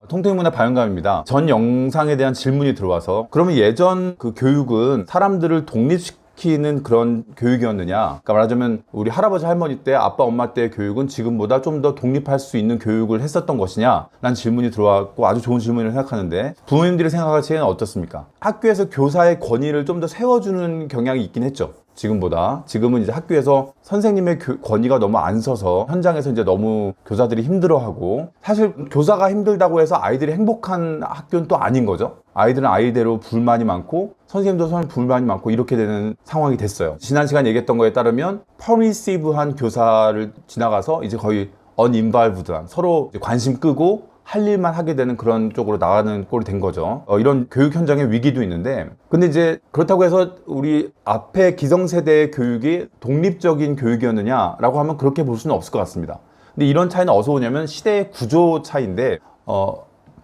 통통문화 발언감입니다. 전 영상에 대한 질문이 들어와서 그러면 예전 그 교육은 사람들을 독립시키는 그런 교육이었느냐? 그러니까 말하자면 우리 할아버지 할머니 때 아빠 엄마 때의 교육은 지금보다 좀 더 독립할 수 있는 교육을 했었던 것이냐? 라는 질문이 들어왔고 아주 좋은 질문이라고 생각하는데 부모님들이 생각하시기에는 어떻습니까? 학교에서 교사의 권위를 좀 더 세워주는 경향이 있긴 했죠. 지금보다. 지금은 이제 학교에서 선생님의 권위가 너무 안 서서 현장에서 이제 너무 교사들이 힘들어하고, 사실 교사가 힘들다고 해서 아이들이 행복한 학교는 또 아닌 거죠. 아이들은 아이대로 불만이 많고 선생님도 불만이 많고 이렇게 되는 상황이 됐어요. 지난 시간 얘기했던 거에 따르면 퍼미시브한 교사를 지나가서 이제 거의 uninvolved한, 서로 관심 끄고 할 일만 하게 되는 그런 쪽으로 나가는 꼴이 된 거죠. 이런 교육 현장의 위기도 있는데, 근데 이제 그렇다고 해서 우리 앞에 기성세대의 교육이 독립적인 교육이었느냐라고 하면 그렇게 볼 수는 없을 것 같습니다. 근데 이런 차이는 어디서 오냐면 시대의 구조 차이인데,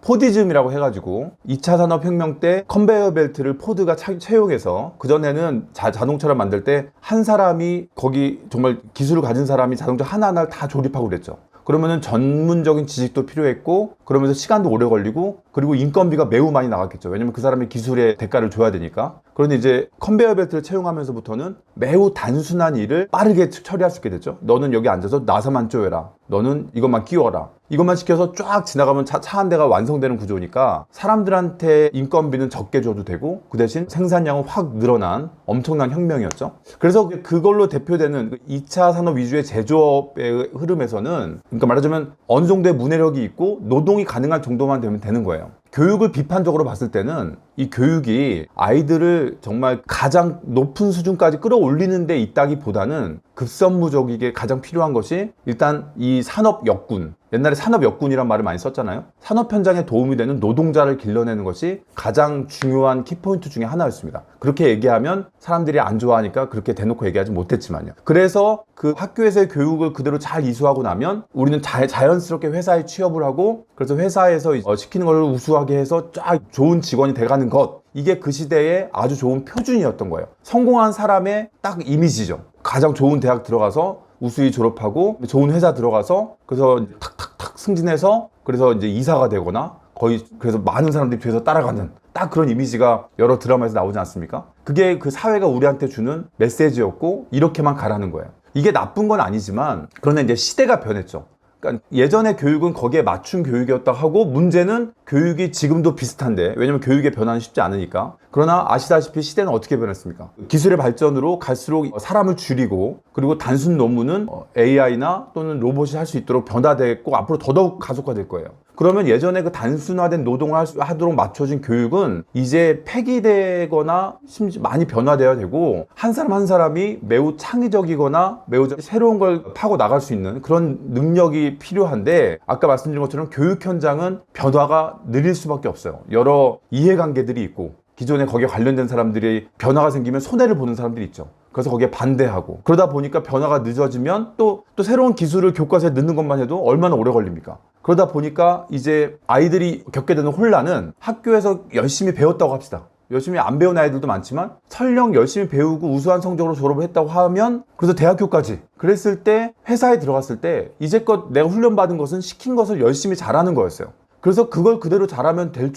포디즘이라고 해가지고 2차 산업혁명 때 컨베이어 벨트를 포드가 채용해서, 그전에는 자동차를 만들 때 한 사람이 거기 정말 기술을 가진 사람이 자동차 하나하나를 다 조립하고 그랬죠. 그러면은 전문적인 지식도 필요했고, 그러면서 시간도 오래 걸리고, 그리고 인건비가 매우 많이 나갔겠죠. 왜냐면 그 사람의 기술의 대가를 줘야 되니까. 그런데 이제 컨베이어 벨트를 채용하면서부터는 매우 단순한 일을 빠르게 처리할 수 있게 됐죠. 너는 여기 앉아서 나사만 쪼여라. 너는 이것만 끼워라. 이것만 시켜서 쫙 지나가면 차 한 대가 완성되는 구조니까 사람들한테 인건비는 적게 줘도 되고, 그 대신 생산량은 확 늘어난 엄청난 혁명이었죠. 그래서 그걸로 대표되는 2차 산업 위주의 제조업의 흐름에서는, 그러니까 말하자면 어느 정도의 문해력이 있고 노동이 가능한 정도만 되면 되는 거예요. 교육을 비판적으로 봤을 때는 이 교육이 아이들을 정말 가장 높은 수준까지 끌어올리는 데 있다기보다는 급선무적이게 가장 필요한 것이 일단 이 산업 역군, 옛날에 산업 역군이란 말을 많이 썼잖아요. 산업 현장에 도움이 되는 노동자를 길러내는 것이 가장 중요한 키포인트 중에 하나였습니다. 그렇게 얘기하면 사람들이 안 좋아하니까 그렇게 대놓고 얘기하지 못했지만요. 그래서 그 학교에서의 교육을 그대로 잘 이수하고 나면 우리는 자연스럽게 회사에 취업을 하고, 그래서 회사에서 시키는 걸 우수하게 해서 쫙 좋은 직원이 돼가는 것, 이게 그 시대의 아주 좋은 표준이었던 거예요. 성공한 사람의 딱 이미지죠. 가장 좋은 대학 들어가서 우수히 졸업하고 좋은 회사 들어가서 그래서 탁탁탁 승진해서 그래서 이제 이사가 되거나 거의 그래서 많은 사람들이 뒤에서 따라가는 딱 그런 이미지가 여러 드라마에서 나오지 않습니까? 그게 그 사회가 우리한테 주는 메시지였고, 이렇게만 가라는 거예요. 이게 나쁜 건 아니지만, 그러나 이제 시대가 변했죠. 그러니까 예전의 교육은 거기에 맞춘 교육이었다 하고, 문제는 교육이 지금도 비슷한데, 왜냐면 교육의 변화는 쉽지 않으니까. 그러나 아시다시피 시대는 어떻게 변했습니까? 기술의 발전으로 갈수록 사람을 줄이고, 그리고 단순 논문은 AI나 또는 로봇이 할 수 있도록 변화됐고, 앞으로 더더욱 가속화될 거예요. 그러면 예전에 그 단순화된 노동을 하도록 맞춰진 교육은 이제 폐기되거나 심지어 많이 변화되어야 되고, 한 사람 한 사람이 매우 창의적이거나 매우 새로운 걸 파고 나갈 수 있는 그런 능력이 필요한데, 아까 말씀드린 것처럼 교육 현장은 변화가 느릴 수밖에 없어요. 여러 이해관계들이 있고, 기존에 거기에 관련된 사람들이 변화가 생기면 손해를 보는 사람들이 있죠. 그래서 거기에 반대하고, 그러다 보니까 변화가 늦어지면 또 새로운 기술을 교과서에 넣는 것만 해도 얼마나 오래 걸립니까? 그러다 보니까 이제 아이들이 겪게 되는 혼란은, 학교에서 열심히 배웠다고 합시다. 열심히 안 배운 아이들도 많지만 설령 열심히 배우고 우수한 성적으로 졸업을 했다고 하면, 그래서 대학교까지 그랬을 때 회사에 들어갔을 때 이제껏 내가 훈련받은 것은 시킨 것을 열심히 잘하는 거였어요. 그래서 그걸 그대로 잘하면 될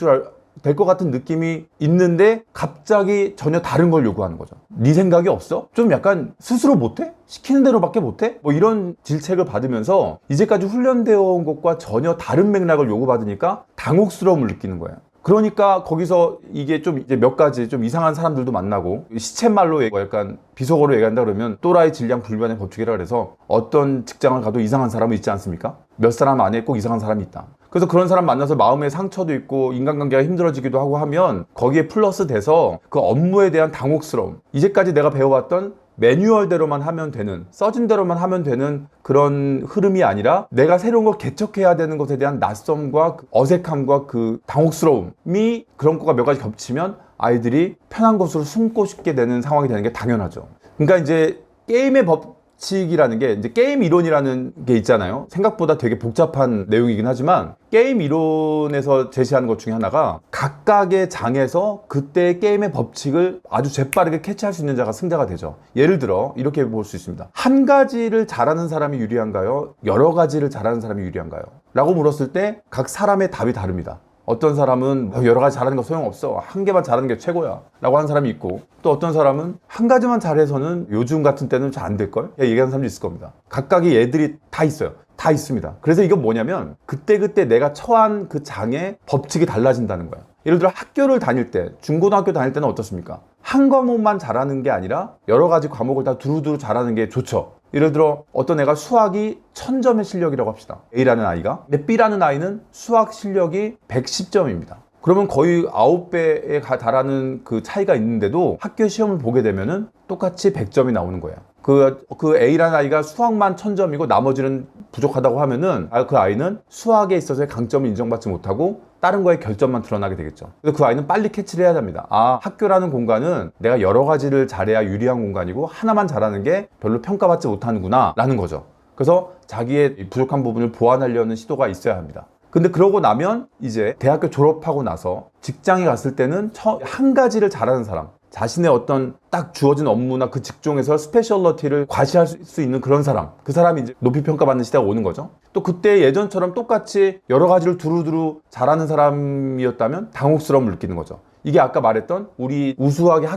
것 같은 느낌이 있는데, 갑자기 전혀 다른 걸 요구하는 거죠. 네 생각이 없어? 좀 약간 스스로 못해? 시키는 대로밖에 못해? 뭐 이런 질책을 받으면서 이제까지 훈련되어 온 것과 전혀 다른 맥락을 요구받으니까 당혹스러움을 느끼는 거예요. 그러니까 거기서 이게 좀 이제 몇 가지 좀 이상한 사람들도 만나고, 시쳇말로 약간 비속어로 얘기한다 그러면 또라이 질량 불변의 법칙이라 그래서 어떤 직장을 가도 이상한 사람은 있지 않습니까? 몇 사람 안에 꼭 이상한 사람이 있다. 그래서 그런 사람 만나서 마음의 상처도 있고 인간관계가 힘들어지기도 하고 하면, 거기에 플러스 돼서 그 업무에 대한 당혹스러움, 이제까지 내가 배워왔던 매뉴얼대로만 하면 되는, 써진 대로만 하면 되는 그런 흐름이 아니라 내가 새로운 걸 개척해야 되는 것에 대한 낯섦과 그 어색함과 그 당혹스러움이, 그런 거가 몇 가지 겹치면 아이들이 편한 곳으로 숨고 싶게 되는 상황이 되는 게 당연하죠. 그러니까 이제 게임의 법 법칙이라는 게 이제 게임 이론이라는 게 있잖아요. 생각보다 되게 복잡한 내용이긴 하지만 게임 이론에서 제시하는 것 중에 하나가 각각의 장에서 그때의 게임의 법칙을 아주 재빠르게 캐치할 수 있는 자가 승자가 되죠. 예를 들어 이렇게 볼 수 있습니다. 한 가지를 잘하는 사람이 유리한가요? 여러 가지를 잘하는 사람이 유리한가요? 라고 물었을 때 각 사람의 답이 다릅니다. 어떤 사람은 여러 가지 잘하는 거 소용없어, 한 개만 잘하는 게 최고야 라고 하는 사람이 있고, 또 어떤 사람은 한 가지만 잘해서는 요즘 같은 때는 잘 안 될걸? 얘기하는 사람도 있을 겁니다. 각각의 예들이 다 있어요. 다 있습니다. 그래서 이건 뭐냐면 그때그때 내가 처한 그 장의 법칙이 달라진다는 거예요. 예를 들어 학교를 다닐 때, 중고등학교 다닐 때는 어떻습니까? 한 과목만 잘하는 게 아니라 여러 가지 과목을 다 두루두루 잘하는 게 좋죠. 예를 들어 어떤 애가 수학이 1000점의 실력이라고 합시다. A라는 아이가. 근데 B라는 아이는 수학 실력이 110점입니다. 그러면 거의 9배에 달하는 그 차이가 있는데도 학교 시험을 보게 되면은 똑같이 100점이 나오는 거예요. 그 A라는 아이가 수학만 1000점이고 나머지는 부족하다고 하면은 그 아이는 수학에 있어서의 강점을 인정받지 못하고 다른 거에 결점만 드러나게 되겠죠. 그래서 그 아이는 빨리 캐치를 해야 됩니다. 아, 학교라는 공간은 내가 여러 가지를 잘해야 유리한 공간이고 하나만 잘하는 게 별로 평가받지 못하는구나 라는 거죠. 그래서 자기의 부족한 부분을 보완하려는 시도가 있어야 합니다. 근데 그러고 나면 이제 대학교 졸업하고 나서 직장에 갔을 때는 한 가지를 잘하는 사람, 자신의 어떤 딱 주어진 업무나 그 직종에서 스페셜러티를 과시할 수 있는 그런 사람, 그 사람이 이제 높이 평가받는 시대가 오는 거죠. 또 그때 예전처럼 똑같이 여러 가지를 두루두루 잘하는 사람이었다면 당혹스러움을 느끼는 거죠. 이게 아까 말했던 우리 우수하게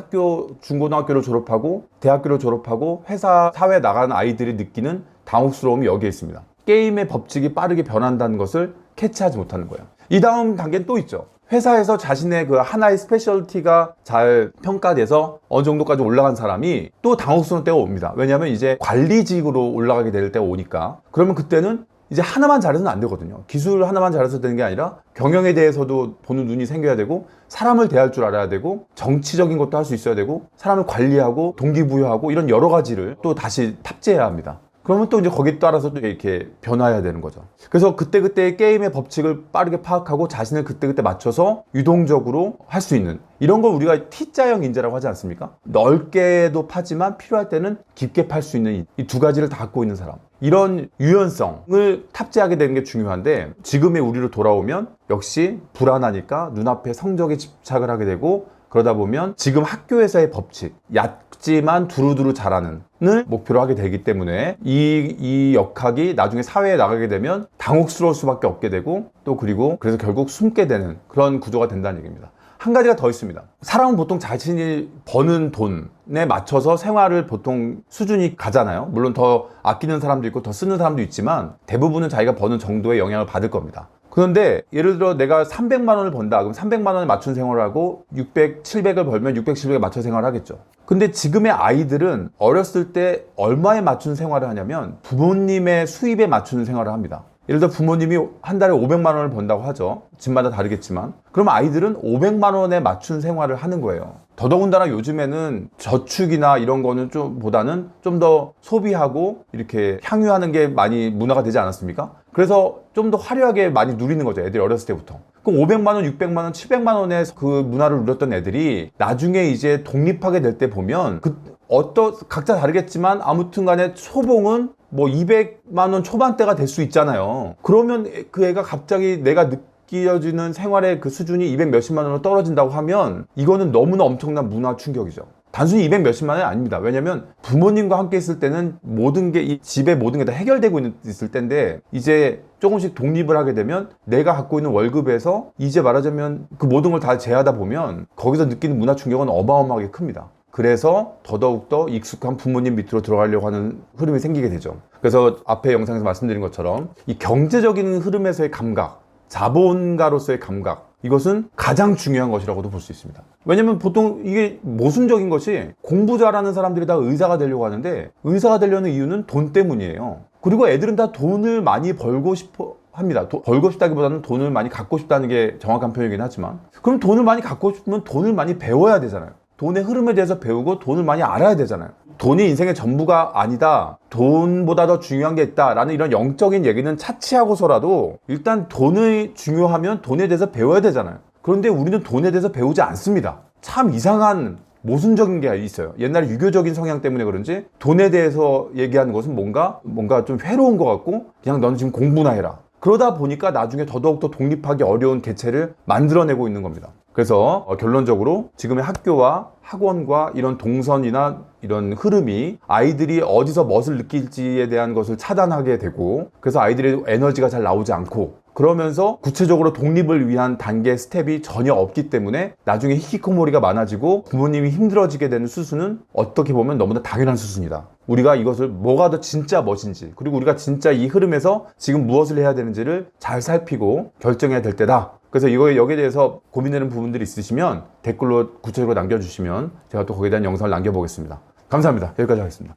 중고등학교를 졸업하고 대학교를 졸업하고 회사, 사회에 나가는 아이들이 느끼는 당혹스러움이 여기에 있습니다. 게임의 법칙이 빠르게 변한다는 것을 캐치하지 못하는 거예요. 이 다음 단계는 또 있죠. 회사에서 자신의 그 하나의 스페셜티가 잘 평가돼서 어느 정도까지 올라간 사람이 또 당혹스러운 때가 옵니다. 왜냐하면 이제 관리직으로 올라가게 될 때가 오니까. 그러면 그때는 이제 하나만 잘해서는 안 되거든요. 기술 하나만 잘해서 되는 게 아니라 경영에 대해서도 보는 눈이 생겨야 되고, 사람을 대할 줄 알아야 되고, 정치적인 것도 할 수 있어야 되고, 사람을 관리하고 동기부여하고 이런 여러 가지를 또 다시 탑재해야 합니다. 그러면 또 이제 거기에 따라서 또 이렇게 변화해야 되는 거죠. 그래서 그때그때 게임의 법칙을 빠르게 파악하고 자신을 그때그때 맞춰서 유동적으로 할 수 있는, 이런 걸 우리가 T자형 인재라고 하지 않습니까? 넓게도 파지만 필요할 때는 깊게 팔 수 있는 이 두 가지를 다 갖고 있는 사람, 이런 유연성을 탑재하게 되는 게 중요한데, 지금의 우리로 돌아오면 역시 불안하니까 눈앞에 성적에 집착을 하게 되고, 그러다 보면 지금 학교에서의 법칙, 얕지만 두루두루 잘하는 을 목표로 하게 되기 때문에 이 역학이 나중에 사회에 나가게 되면 당혹스러울 수밖에 없게 되고, 또 그리고 그래서 결국 숨게 되는 그런 구조가 된다는 얘기입니다. 한 가지가 더 있습니다. 사람은 보통 자신이 버는 돈에 맞춰서 생활을 보통 수준이 가잖아요. 물론 더 아끼는 사람도 있고 더 쓰는 사람도 있지만 대부분은 자기가 버는 정도의 영향을 받을 겁니다. 그런데 예를 들어 내가 300만 원을 번다. 그럼 300만 원에 맞춘 생활을 하고 600, 700을 벌면 600, 700에 맞춰 생활을 하겠죠. 근데 지금의 아이들은 어렸을 때 얼마에 맞춘 생활을 하냐면 부모님의 수입에 맞추는 생활을 합니다. 예를 들어 부모님이 한 달에 500만 원을 번다고 하죠. 집마다 다르겠지만. 그럼 아이들은 500만 원에 맞춘 생활을 하는 거예요. 더더군다나 요즘에는 저축이나 이런 거는 보다는 좀 더 소비하고 이렇게 향유하는 게 많이 문화가 되지 않았습니까? 그래서 좀 더 화려하게 많이 누리는 거죠. 애들이 어렸을 때부터. 그럼 500만 원, 600만 원, 700만 원의 그 문화를 누렸던 애들이 나중에 이제 독립하게 될 때 보면 각자 다르겠지만 아무튼 간에 초봉은 뭐 200만 원 초반대가 될 수 있잖아요. 그러면 그 애가 갑자기 내가 느껴지는 생활의 그 수준이 200 몇십만 원으로 떨어진다고 하면 이거는 너무나 엄청난 문화 충격이죠. 단순히 200 몇십만 원이 아닙니다. 왜냐면 부모님과 함께 있을 때는 모든 게, 이 집에 모든 게 다 해결되고 있을 때인데, 이제 조금씩 독립을 하게 되면 내가 갖고 있는 월급에서 이제 말하자면 그 모든 걸 다 제하다 보면 거기서 느끼는 문화 충격은 어마어마하게 큽니다. 그래서 더더욱더 익숙한 부모님 밑으로 들어가려고 하는 흐름이 생기게 되죠. 그래서 앞에 영상에서 말씀드린 것처럼 이 경제적인 흐름에서의 감각, 자본가로서의 감각, 이것은 가장 중요한 것이라고도 볼 수 있습니다. 왜냐면 보통 이게 모순적인 것이, 공부 잘하는 사람들이 다 의사가 되려고 하는데 의사가 되려는 이유는 돈 때문이에요. 그리고 애들은 다 돈을 많이 벌고 싶어 합니다. 벌고 싶다기보다는 돈을 많이 갖고 싶다는 게 정확한 표현이긴 하지만, 그럼 돈을 많이 갖고 싶으면 돈을 많이 배워야 되잖아요. 돈의 흐름에 대해서 배우고 돈을 많이 알아야 되잖아요. 돈이 인생의 전부가 아니다, 돈보다 더 중요한 게 있다 라는 이런 영적인 얘기는 차치하고서라도 일단 돈이 중요하면 돈에 대해서 배워야 되잖아요. 그런데 우리는 돈에 대해서 배우지 않습니다. 참 이상한 모순적인 게 있어요. 옛날에 유교적인 성향 때문에 그런지 돈에 대해서 얘기하는 것은 뭔가 좀 회로운 것 같고 그냥 너는 지금 공부나 해라. 그러다 보니까 나중에 더더욱더 독립하기 어려운 개체를 만들어내고 있는 겁니다. 그래서 결론적으로 지금의 학교와 학원과 이런 동선이나 이런 흐름이 아이들이 어디서 무엇을 느낄지에 대한 것을 차단하게 되고, 그래서 아이들의 에너지가 잘 나오지 않고, 그러면서 구체적으로 독립을 위한 단계 스텝이 전혀 없기 때문에 나중에 히키코모리가 많아지고 부모님이 힘들어지게 되는 수순은 어떻게 보면 너무나 당연한 수순이다. 우리가 이것을 뭐가 더 진짜 멋인지, 그리고 우리가 진짜 이 흐름에서 지금 무엇을 해야 되는지를 잘 살피고 결정해야 될 때다. 그래서 여기에 대해서 고민되는 부분들이 있으시면 댓글로 구체적으로 남겨주시면 제가 또 거기에 대한 영상을 남겨보겠습니다. 감사합니다. 여기까지 하겠습니다.